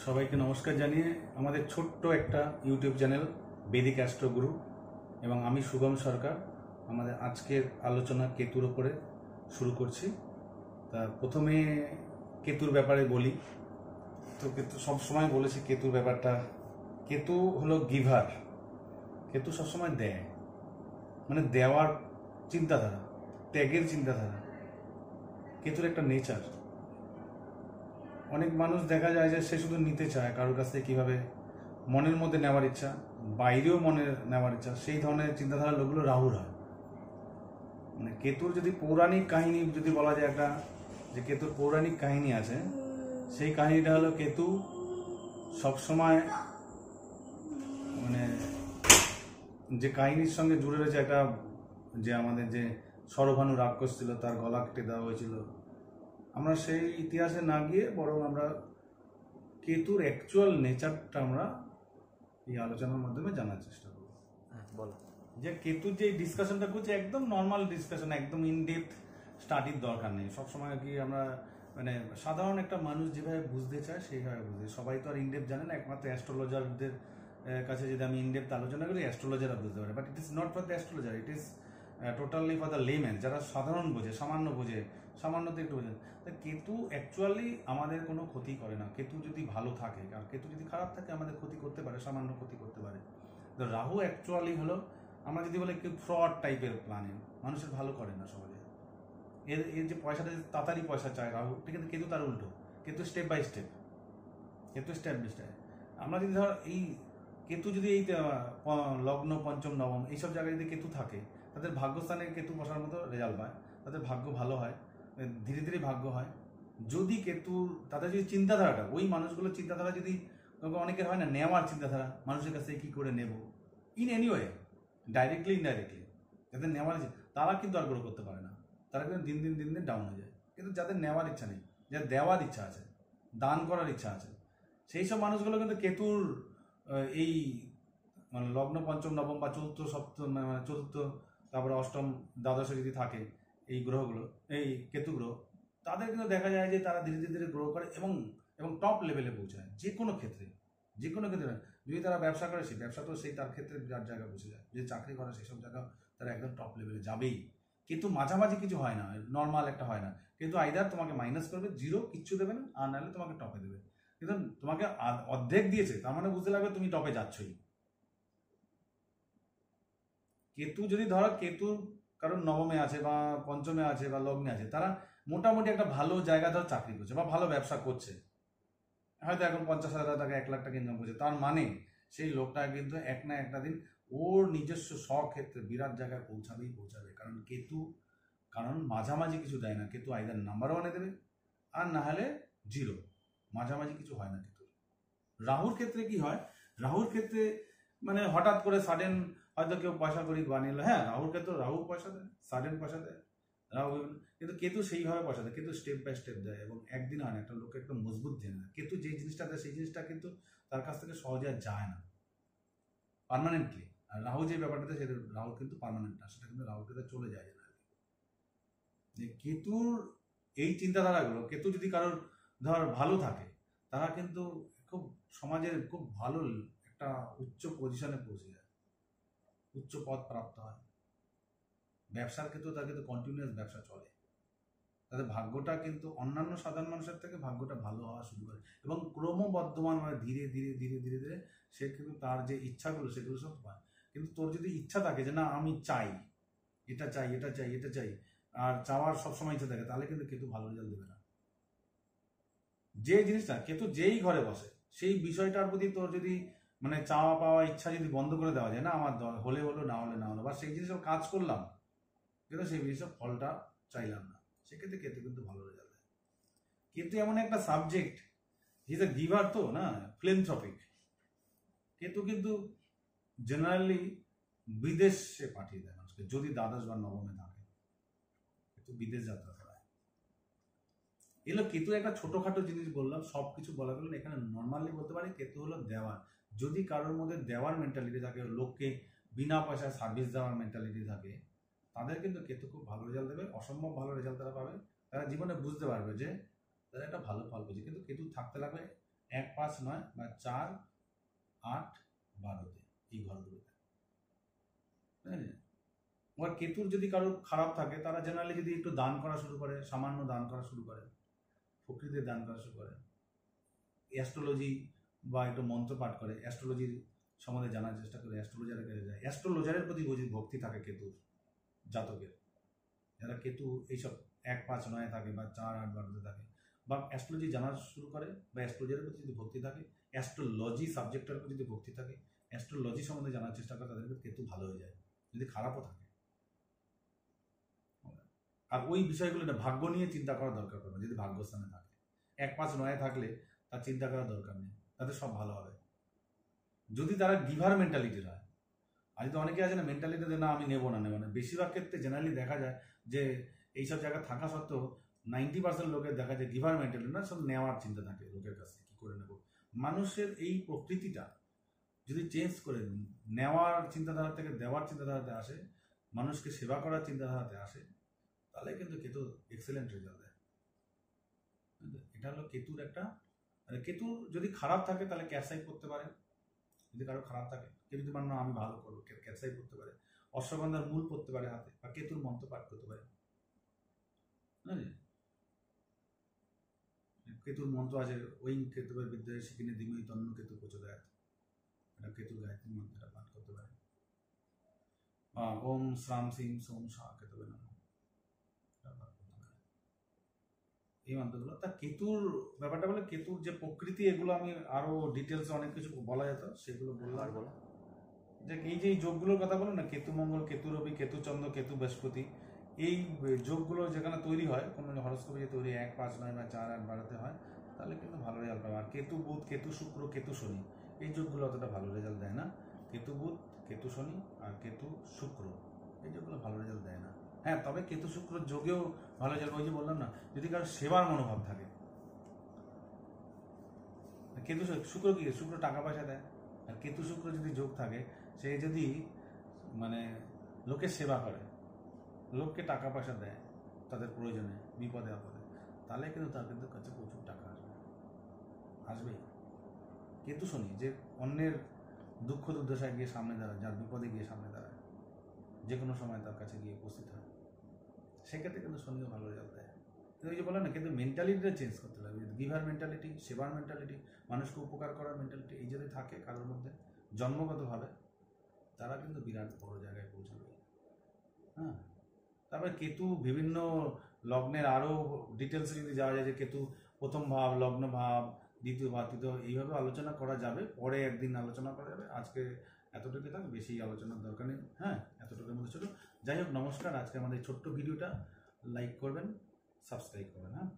সবাইকে নমস্কার জানিয়ে আমাদের ছোট্ট একটা ইউটিউব চ্যানেল বেদিক অ্যাস্ট্রো গুরু এবং আমি শুভম সরকার আমাদের আজকের আলোচনা কেতুর ওপরে শুরু করছি। তা প্রথমে কেতুর ব্যাপারে বলি। তো কেতু সবসময় বলেছি কেতুর ব্যাপারটা, কেতু হলো গিভার। কেতু সবসময় দেয়, মানে দেওয়ার চিন্তাধারা, ত্যাগের চিন্তাধারা কেতুর একটা নেচার। অনেক মানুষ দেখা যায় যে সে শুধু নিতে চায় কারোর কাছ থেকে, কীভাবে মনের মধ্যে নেওয়ার ইচ্ছা, বাইরেও মনের নেওয়ার ইচ্ছা, সেই ধরনের চিন্তাধারার লোকগুলো রাহুর হয়। মানে কেতুর যদি পৌরাণিক কাহিনী যদি বলা যায়, একটা যে কেতুর পৌরাণিক কাহিনী আছে, সেই কাহিনীটা হলো কেতু সবসময় মানে যে কাহিনীর সঙ্গে জুড়ে রয়েছে একটা, যে আমাদের যে সরভানু রাক্ষস ছিল তার গলা কেটে দেওয়া হয়েছিল। আমরা সেই ইতিহাসে না গিয়ে বরং আমরা কেতুর অ্যাকচুয়াল নেচারটা আমরা এই আলোচনার মাধ্যমে জানার চেষ্টা করব। বলো। যে কেতুর যে ডিসকাশনটা করছে একদম নর্মাল ডিসকাশন, একদম ইনডেপথ স্টাডির দরকার নেই। সবসময় কি আমরা মানে সাধারণ একটা মানুষ যেভাবে বুঝতে চায় সেইভাবে বুঝে, সবাই তো আর ইনডেপথ জানে না। একমাত্র অ্যাস্ট্রোলজারদের কাছে যদি আমি ইনডেপথ আলোচনা করি, অ্যাস্ট্রোলজাররা বুঝতে পারে, but it is not for the astrologer, it is totally for the layman, যারা সাধারণ বোঝে, সামান্য বোঝে, সামান্যতে একটু বোঝে। তা কেতু অ্যাকচুয়ালি আমাদের কোনো ক্ষতি করে না। কেতু যদি ভালো থাকে, আর কেতু যদি খারাপ থাকে আমাদের ক্ষতি করতে পারে, সামান্য ক্ষতি করতে পারে। তো রাহু অ্যাকচুয়ালি হলো, আমরা যদি বলি কেউ ফ্রড টাইপের প্ল্যানেট, মানুষের ভালো করে না সহজে। এর যে পয়সাটা তাড়াতাড়ি পয়সা চায় রাহু, ঠিক আছে, কেতু তার উল্টো। কেতু স্টেপ বাই স্টেপ, কেতু স্টেপ বাই স্টেপ। আমরা যদি ধর এই কেতু যদি এই লগ্ন, পঞ্চম, নবম এইসব জায়গায় যদি কেতু থাকে, তাদের ভাগ্যস্থানে কেতু বসার মতো রেজাল্ট পায়, তাদের ভাগ্য ভালো হয়, ধীরে ধীরে ভাগ্য হয়। যদি কেতু, তাদের যদি চিন্তাধারাটা, ওই মানুষগুলোর চিন্তাধারা যদি, অনেকের হয় না নেওয়ার চিন্তাধারা, মানুষের কাছে কী করে নেব, in any way, directly indirectly, যাদের নেওয়ার, তারা কিন্তু আর গ্রো করতে পারে না। তারা কিন্তু দিন দিন ডাউন হয়ে যায়। কিন্তু যাদের নেওয়ার ইচ্ছা নেই, যাদের দেওয়ার ইচ্ছা আছে, দান করার ইচ্ছা আছে, সেই সব মানুষগুলো কিন্তু কেতুর এই মানে লগ্ন, পঞ্চম, নবম বা চতুর্থ, সপ্তম, মানে চতুর্থ, তারপরে অষ্টম, দ্বাদশে যদি থাকে এই গ্রহগুলো, এই কেতু গ্রহ, তাদের কিন্তু দেখা যায় যে তারা ধীরে ধীরে গ্রো করে এবং টপ লেভেলে পৌঁছায় যে কোনো ক্ষেত্রে। যে কোনো ক্ষেত্রে যদি তারা ব্যবসা করে, সেই ব্যবসা তো সেই তার ক্ষেত্রে যার জায়গা পৌঁছে যায়। যদি চাকরি করে, সেই সব জায়গা তারা একদম টপ লেভেলে যাবেই। কিন্তু মাঝামাঝি কিছু হয় না, নর্মাল একটা হয় না। কিন্তু আইদার তোমাকে মাইনাস করবে, জিরো, কিচ্ছু দেবে না, আর নাহলে তোমাকে টপে দেবে। কিন্তু তোমাকে অর্ধেক দিয়েছে, তার মানে বুঝতে লাগবে তুমি টপে যাচ্ছই। কেতু যদি ধরো, কেতু কারণ নবমে আছে বা পঞ্চমে আছে বা লগ্নে আছে, তারা মোটামুটি একটা ভালো জায়গা ধর চাকরি করছে বা ভালো ব্যবসা করছে, হয়তো এখন 50,000 টাকা, 1 লাখ টাকা ইনকাম করছে, তার মানে সেই লোকটা কিন্তু এক না একটা দিন ওর নিজস্ব স্বক্ষেত্রে বিরাট জায়গায় পৌঁছাবে। কারণ কেতু, কারণ মাঝামাঝি কিছু দেয় না। কেতু আইদার নাম্বার ওয়ানে দেবে আর না হলে জিরো, মাঝামাঝি কিছু হয় না কেতু। রাহুর ক্ষেত্রে কি হয়, রাহুর ক্ষেত্রে মানে হঠাৎ করে সাডেন হয়তো কেউ পয়সা করি বানিয়ে, হ্যাঁ রাহুর ক্ষেত্রে রাহু পয়সা দেয়, সাডেন পয়সা দেয় রাহু। কিন্তু কেতু সেইভাবে পয়সা দেয়, কিন্তু স্টেপ বাই স্টেপ দেয় এবং একদিন হয় না, একটা লোককে একদম মজবুত জেনে দেয়। কেতু যে জিনিসটা দেয় সেই জিনিসটা কিন্তু তার কাছ থেকে সহজে আর যায় না পার্মানেন্টলি। আর রাহু যে ব্যাপারটাতে, সেটা রাহু কিন্তু পার্মানেন্ট না, সেটা কিন্তু রাহুর ক্ষেত্রে চলে যায় না। যে কেতুর এই চিন্তাধারাগুলো, কেতু যদি কারোর ধর ভালো থাকে, তারা কিন্তু খুব সমাজের খুব ভালো একটা উচ্চ পজিশনে পৌঁছে যায়, উচ্চ পদ প্রাপ্ত হয়। ব্যবসার ক্ষেত্রেও তার কিন্তু কন্টিনিউয়াস ব্যবসা চলে। তাদের ভাগ্যটা কিন্তু অন্যান্য সাধারণ মানুষের থেকে ভাগ্যটা ভালো হওয়া শুরু করে এবং ক্রমবর্ধমানভাবে ধীরে ধীরে সে কিন্তু তার যে ইচ্ছাগুলো সেগুলো সব পায়। কিন্তু তোর যদি ইচ্ছা থাকে যে না আমি চাই, এটা চাই, এটা চাই, এটা চাই, আর চাওয়ার সবসময় ইচ্ছা থাকে, তাহলে কিন্তু কেতু ভালো রেজাল্ট দেবে না। যে জিনিসটা কেতু যেই ঘরে বসে, সেই বিষয়টার প্রতি তোর যদি মানে চাওয়া পাওয়া ইচ্ছা যদি বন্ধ করে দেওয়া যায়, না আমার হলে হলো, না হলে না হলো, বা সেই জিনিসের কাজ করলাম কিন্তু সেই জিনিসের ফলটা চাইলাম না, সেক্ষেত্রে কেতু কিন্তু ভালো রেজাল্ট দেয়। কেতু এমন একটা subject, he is a giver, তো না ফিলান্থ্রপিক। কেতু কিন্তু জেনারেলি বিদেশে পাঠিয়ে দেয় মানুষকে, যদি দ্বাদশ বা নবমে থাকে, কেতু বিদেশ যাত্রা করায়। এগুলো কেতু একটা ছোটখাটো জিনিস বললাম, সব কিছু বলা গেল। এখানে নর্মালি বলতে পারি কেতু হলো দেওয়ার। যদি কারোর মধ্যে দেওয়ার মেন্টালিটি থাকে, লোককে বিনা পয়সায় সার্ভিস দেওয়ার মেন্টালিটি থাকে, তাদের কিন্তু কেতু খুব ভালো রেজাল্ট দেবে, অসম্ভব ভালো রেজাল্ট তারা পাবে। তারা জীবনে বুঝতে পারবে যে তারা একটা ভালো ফল পেয়েছে। কিন্তু কেতু থাকতে লাগবে 1, 5, 9 বা 4, 8, 12-তে এই ঘরগুলোতে। এবার কেতুর যদি কারোর খারাপ থাকে তারা জেনারেলি যদি একটু দান করা শুরু করে, সামান্য দান করা শুরু করে, প্রকৃতির দান করা শুরু করে, অ্যাস্ট্রোলজি বা একটু মন্ত্র পাঠ করে, অ্যাস্ট্রোলজির সম্বন্ধে জানার চেষ্টা করে, অ্যাস্ট্রোলজারের কাছে যায়, অ্যাস্ট্রোলজারের প্রতি যদি ভক্তি থাকে কেতুর জাতকের, যারা কেতু এইসব 1, 5, 9 থাকে বা 4, 8, 12-তে থাকে, বা অ্যাস্ট্রোলজি জানা শুরু করে, বা অ্যাস্ট্রোলজারের প্রতি যদি ভক্তি থাকে, অ্যাস্ট্রোলজি সাবজেক্টের প্রতি যদি ভক্তি থাকে, অ্যাস্ট্রোলজি সম্বন্ধে জানার চেষ্টা করে, তাদের কেতু ভালো হয়ে যায় যদি খারাপও থাকে। আর ওই বিষয়গুলো না ভাগ্য নিয়ে চিন্তা করার দরকার পড়বে। যদি ভাগ্যস্থানে থাকে 1, 5, 9 থাকলে তার চিন্তা করার দরকার নেই, তাদের সব ভালো হবে যদি তারা গিভার মেন্টালিটির হয়। আর যদি অনেকে আছে না মেন্টালিটিতে না আমি নেবো না, বেশিরভাগ ক্ষেত্রে জেনারেলি দেখা যায় যে এইসব জায়গা থাকা সত্ত্বেও 90% লোকের দেখা যায় গিভার মেন্টালিটি না, সব নেওয়ার চিন্তা থাকে লোকের কাছে, কি করে নেব। মানুষের এই প্রকৃতিটা যদি চেঞ্জ করে নেওয়ার চিন্তাধারা থেকে দেওয়ার চিন্তাধারাতে আসে, মানুষকে সেবা করার চিন্তাধারাতে আসে, তাহলে কিন্তু কেতু এক্সেলেন্ট রেজাল্ট দেয়। এটা হলো কেতুর একটা, কেতু যদি খারাপ থাকে তাহলে ক্যাপসাইড করতে পারে। যদি কারো খারাপ থাকে, কেউ যদি মানে আমি ভালো করবো, ক্যাপসাইড করতে পারে, অশ্বগন্ধার মূল পড়তে পারে হাতে, বা কেতুর মন্ত্র পাঠ করতে পারে। কেতুর মন্ত্র আছে, ওই কেতুবের বিদ্যায় শিখিনে দিমি তন্ন কেতু প্রচোদয়াৎ, এটা কেতুর গায়ত্রী মন্ত্রটা পাঠ করতে পারে। ওম শ্রাম সিং সোম শাহ কেতুবে নাম, এই মন্ত্রগুলো। তা কেতুর ব্যাপারটা বলে, কেতুর যে প্রকৃতি এগুলো আমি আরো ডিটেলস অনেক কিছু বলা যেত, সেগুলো বললাম। বলো যে এই যে যোগগুলোর কথা বলো না, কেতু মঙ্গল, কেতু রবি, কেতু চন্দ্র, কেতু বৃহস্পতি, এই যোগগুলো যেখানে তৈরি হয়, কোনো হরস্কোপে যে তৈরি 1, 5, 9 বা 4, 8, 12-তে হয়, তাহলে কিন্তু ভালো রেজাল্ট পাবে। আর কেতু বুধ, কেতু শুক্র, কেতু শনি, এই যোগগুলো অতটা ভালো রেজাল্ট দেয় না। কেতু বুধ, কেতু শনি আর কেতু শুক্র, এই যোগগুলো ভালো রেজাল্ট দেয় না। হ্যাঁ, তবে কেতু শুক্র যোগেও ভালো রেজাল্ট, ওই যে বললাম না, যদি কারো সেবার মনোভাব থাকে। কেতু শুক্র কি, শুক্র টাকা পয়সা দেয়, আর কেতু শুক্র যদি যোগ থাকে, সে যদি মানে লোকের সেবা করে, লোককে টাকা পয়সা দেয় তাদের প্রয়োজনে, বিপদে আপদে, তাহলে কিন্তু তার কিন্তু কাছে প্রচুর টাকা আসবেই। কেতু শনি যে অন্যের দুঃখ দুর্দশায় গিয়ে সামনে দাঁড়ায়, যার বিপদে গিয়ে সামনে দাঁড়ায়, যে কোনো সময় তার কাছে গিয়ে উপস্থিত হয়, সেক্ষেত্রে কিন্তু শনিও ভালো রেজাল্ট দেয়। ওই যে বলে না, কিন্তু মেন্টালিটিটা চেঞ্জ করতে হবে। গিভার মেন্টালিটি, সেবার মেন্টালিটি, মানুষকে উপকার করার মেন্টালিটি, এই যদি থাকে কারোর মধ্যে জন্মগতভাবে, তারা কিন্তু বিরাট বড় জায়গায় পৌঁছাবে। হ্যাঁ, তারপরে কেতু বিভিন্ন লগ্নের আরও ডিটেলসে যদি যাওয়া যায়, যে কেতু প্রথম ভাব, লগ্ন ভাব, দ্বিতীয় ভাব, তৃতীয়, এইভাবে আলোচনা করা যাবে, পরে একদিন আলোচনা করা যাবে। আজকে এতটুকু থাক, বেশি আলোচনার দরকার নেই। হ্যাঁ, এতটুকুর মধ্যে ছোটো। যাই হোক, নমস্কার। আজকে আমাদের ছোট্ট ভিডিওটা লাইক করবেন, সাবস্ক্রাইব করবেন। হ্যাঁ।